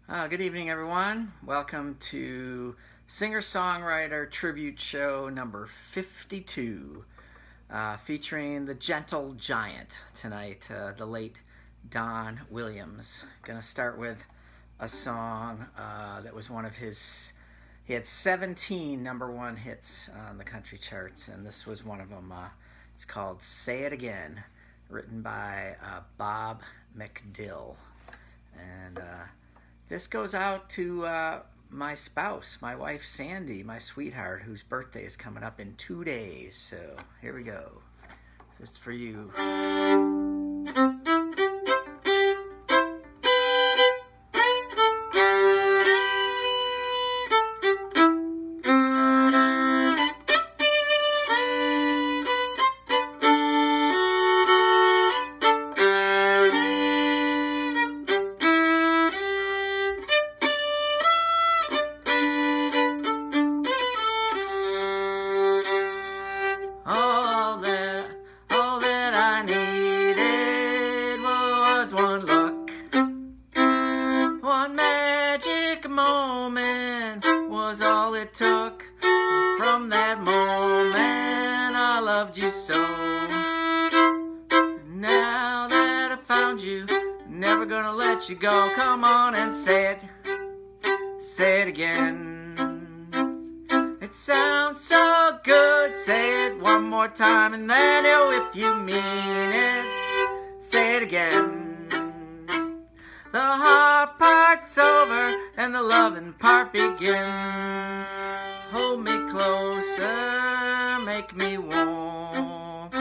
Good evening, everyone. Welcome to singer-songwriter tribute show number 52, featuring the gentle giant tonight, the late Don Williams. Going to start with a song that was one of his. He had 17 number one hits on the country charts, and this was one of them. It's called "Say It Again," written by Bob McDill, and this goes out to my spouse, my wife Sandy, my sweetheart, whose birthday is coming up in 2 days. So here we go. This is for you. All that I needed was one look. One magic moment was all it took. From that moment I loved you so. Now that I found you, never gonna let you go. Come on and say it again. It sounds so good, say it one more time, and then if you mean it, say it again. The hard part's over and the loving part begins. Hold me closer, make me warm.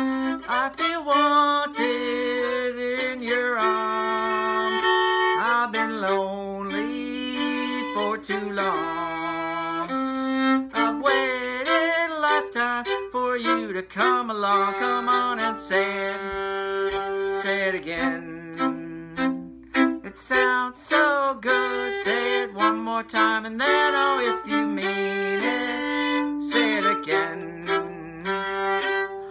I feel wanted in your arms. I've been lonely for too long. I've waited a lifetime for you to come along. Come on and say it again. It sounds so good, say it one more time, and then if you mean it, say it again.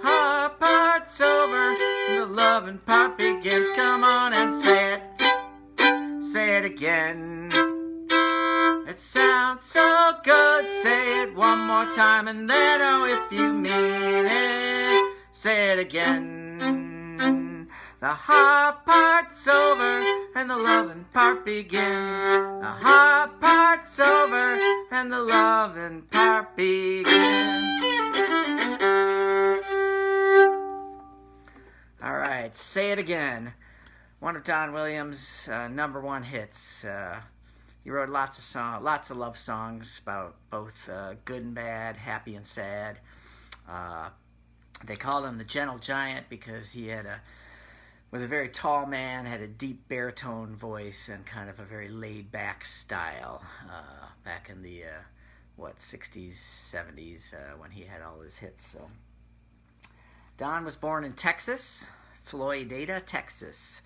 Hard part's over, the loving part begins. Come on and say it again. It sounds so good, say it one more time, and then if you mean it, say it again. The hard part's over and the loving part begins. The hard part's over and the loving part begins. All right, say it again. One of Don Williams' number one hits. He wrote lots of love songs about both good and bad, happy and sad. They called him the Gentle Giant because he was a very tall man, had a deep baritone voice, and kind of a very laid-back style back in the 60s, 70s when he had all his hits. So Don was born in Texas, Floydada, Texas,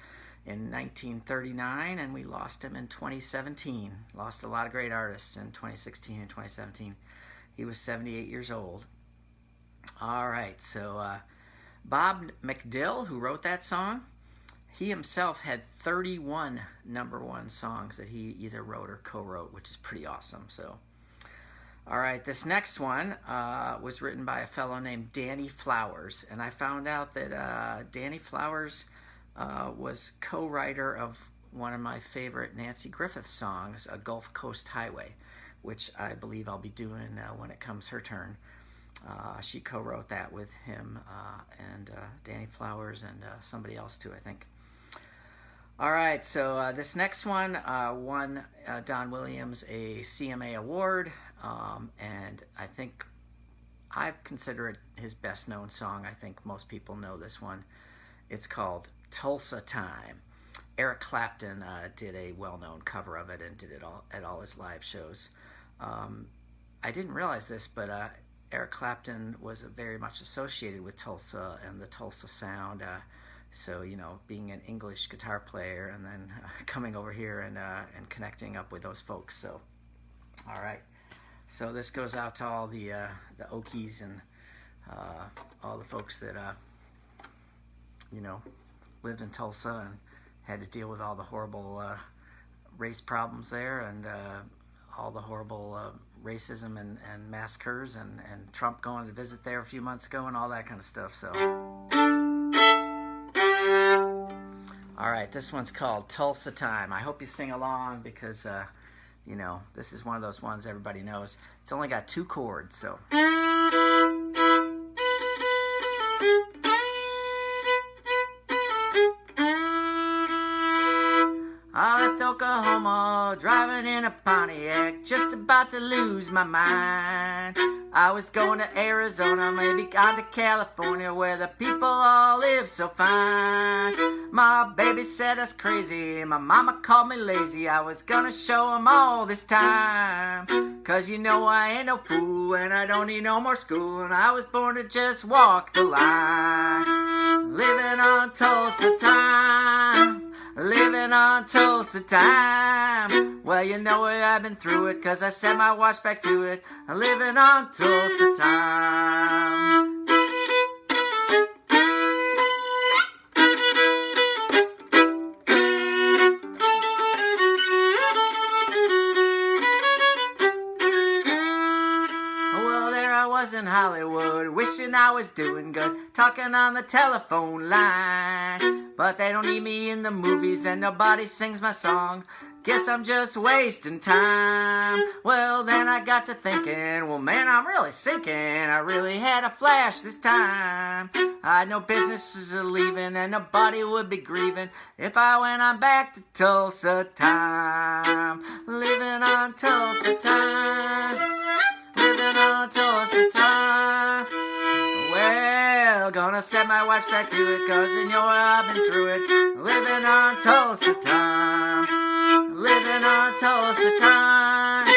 in 1939, and we lost him in 2017. Lost a lot of great artists in 2016 and 2017. He was 78 years old. All right, so Bob McDill, who wrote that song, he himself had 31 number one songs that he either wrote or co-wrote, which is pretty awesome. So, all right, this next one was written by a fellow named Danny Flowers, and I found out that Danny Flowers was co-writer of one of my favorite Nancy Griffith songs, A Gulf Coast Highway, which I believe I'll be doing when it comes her turn. She co-wrote that with him and Danny Flowers and somebody else too, I think. All right, so this next one won Don Williams a CMA award, and I consider it his best known song. I think most people know this one. It's called Tulsa Time. Eric Clapton did a well-known cover of it and did it at all his live shows. I didn't realize this, but Eric Clapton was very much associated with Tulsa and the Tulsa sound. So, being an English guitar player and then coming over here and connecting up with those folks. So, all right. So this goes out to all the Okies and all the folks that lived in Tulsa and had to deal with all the horrible race problems there, and all the horrible racism and massacres, and Trump going to visit there a few months ago, and all that kind of stuff. So, all right, this one's called Tulsa Time. I hope you sing along because, you know, this is one of those ones everybody knows. It's only got 2 chords, so. I left Oklahoma, driving in a Pontiac, just about to lose my mind. I was going to Arizona, maybe on to California, where the people all live so fine. My baby said I was crazy, my mama called me lazy. I was gonna show 'em all this time, 'cause you know I ain't no fool, and I don't need no more school, and I was born to just walk the line. Living on Tulsa time, living on Tulsa time. Well, you know I've been through it, 'cause I set my watch back to it. Living on Tulsa time. Well, there I was in Hollywood, wishing I was doing good, talking on the telephone line. But they don't need me in the movies, and nobody sings my song. Guess I'm just wasting time. Well, then I got to thinking, well, man, I'm really sinking. I really had a flash this time. I had no business leaving, and nobody would be grieving if I went on back to Tulsa time. Living on Tulsa time. Living on Tulsa time. Well, gonna set my watch back to it, 'cause you know I've been through it. Living on Tulsa time. Living on Tulsa time.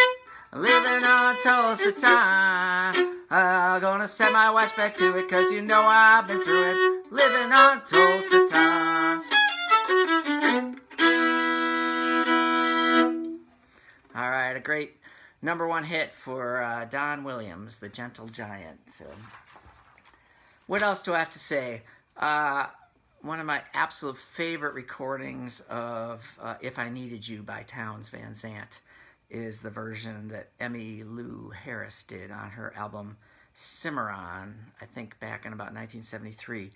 Living on Tulsa time. Gonna set my watch back to it, 'cause you know I've been through it. Living on Tulsa time. All right, a great #1 hit for Don Williams, the Gentle Giant. So, what else do I have to say? One of my absolute favorite recordings of If I Needed You by Townes Van Zandt is the version that Emmylou Harris did on her album Cimarron, I think back in about 1973.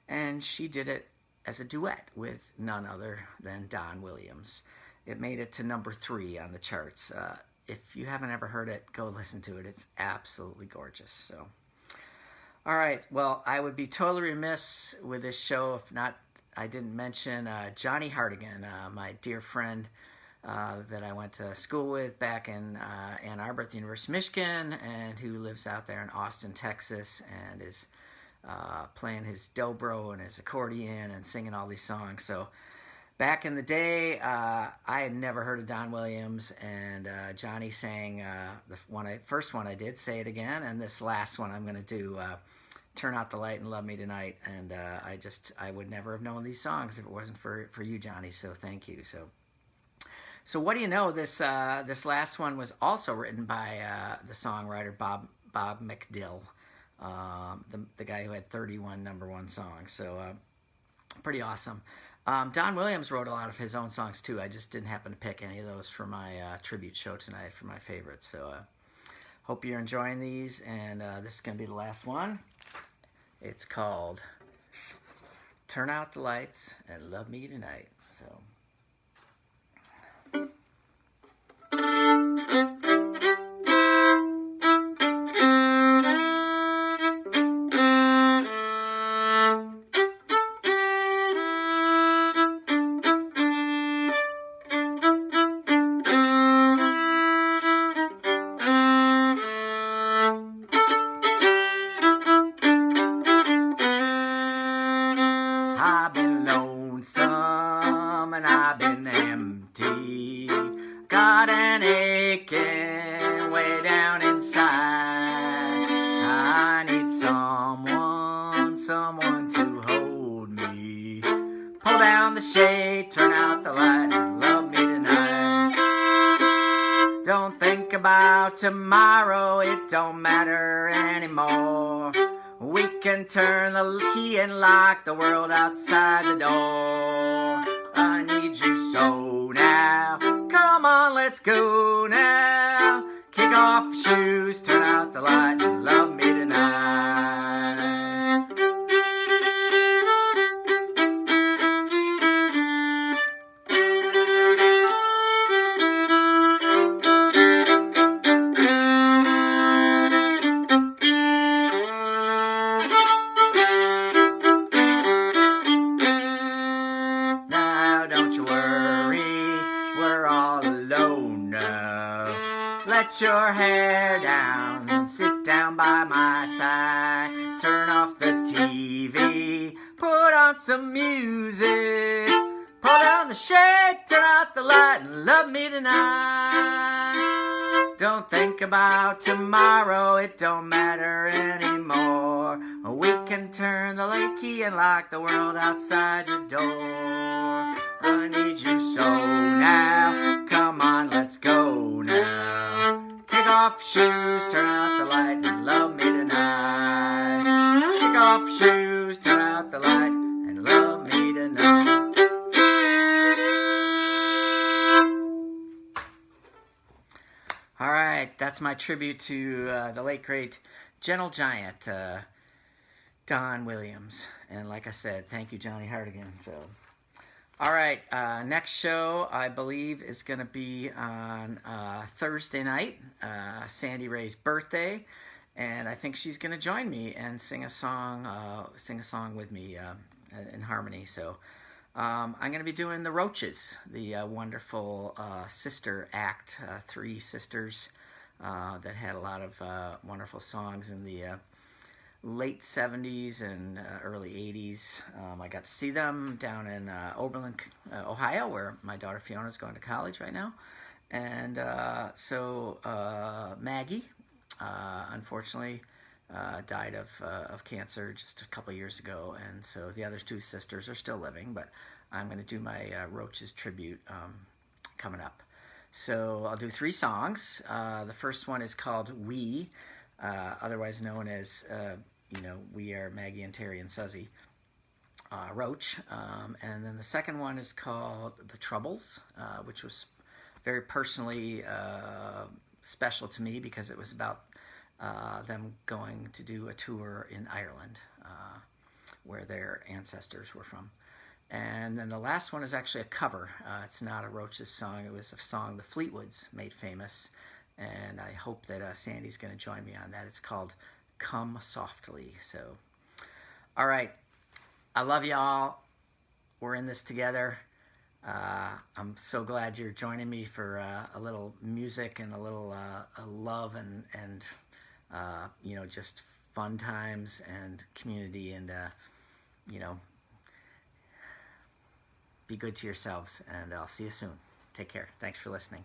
And she did it as a duet with none other than Don Williams. It made it to #3 on the charts. If you haven't ever heard it, go listen to it. It's absolutely gorgeous. So. All right, well, I would be totally remiss with this show if not I didn't mention Johnny Hartigan, my dear friend that I went to school with back in Ann Arbor at the University of Michigan, and who lives out there in Austin, Texas, and is playing his dobro and his accordion and singing all these songs. So back in the day, I had never heard of Don Williams, and Johnny sang the first one I did, Say It Again, and this last one I'm going to do, Turn Out the Light and Love Me Tonight. And I would never have known these songs if it wasn't for you, Johnny, so thank you. So what do you know, this last one was also written by the songwriter Bob McDill, the guy who had 31 #1 songs, so pretty awesome. Don Williams wrote a lot of his own songs too. I just didn't happen to pick any of those for my tribute show tonight for my favorites. So hope you're enjoying these, and this is going to be the last one. It's called Turn Out the Lights and Love Me Tonight. So. I've been lonesome and I've been empty, got an aching way down inside. I need someone to hold me. Pull down the shade, turn out the light, and love me tonight. Don't think about tomorrow, it don't matter anymore. We can turn the key and lock the world outside the door. I need you so now, on, let's go now. Kick off your shoes, turn out the light, and love me tonight. Now don't you worry, we're all alone now. Let your hair down, sit down by my side. Turn off the TV, put on some music. Pull down the shade, turn out the light, and love me tonight. Don't think about tomorrow, it don't matter anymore. We can turn the late key and lock the world outside your door. I need you so now, come on, let's go now. Kick off your shoes, turn out the light, and love me tonight. Kick off your shoes, turn out the light, and love me tonight. All right, that's my tribute to the late, great gentle giant, Don Williams. And like I said, thank you, Johnny Hartigan. So, all right, next show, I believe, is going to be on Thursday night, Sandy Ray's birthday. And I think she's going to join me and sing a song with me in harmony. So I'm going to be doing the Roaches, the wonderful sister act, three sisters that had a lot of wonderful songs in the late 70s and early 80s. I got to see them down in Oberlin, Ohio, where my daughter Fiona is going to college right now. And so Maggie, unfortunately, died of cancer just a couple years ago, and so the other two sisters are still living, but I'm going to do my Roaches tribute coming up. So I'll do 3 songs. The first one is called We, otherwise known as, We Are Maggie and Terry and Suzy Roach. And then the second one is called The Troubles, which was very personally special to me because it was about them going to do a tour in Ireland, where their ancestors were from. And then the last one is actually a cover. It's not a Roaches song. It was a song the Fleetwoods made famous, and I hope that Sandy's going to join me on that. It's called Come Softly. So, all right. I love you all. We're in this together. I'm so glad you're joining me for a little music and a little love and just fun times and community, and be good to yourselves, and I'll see you soon. Take care. Thanks for listening.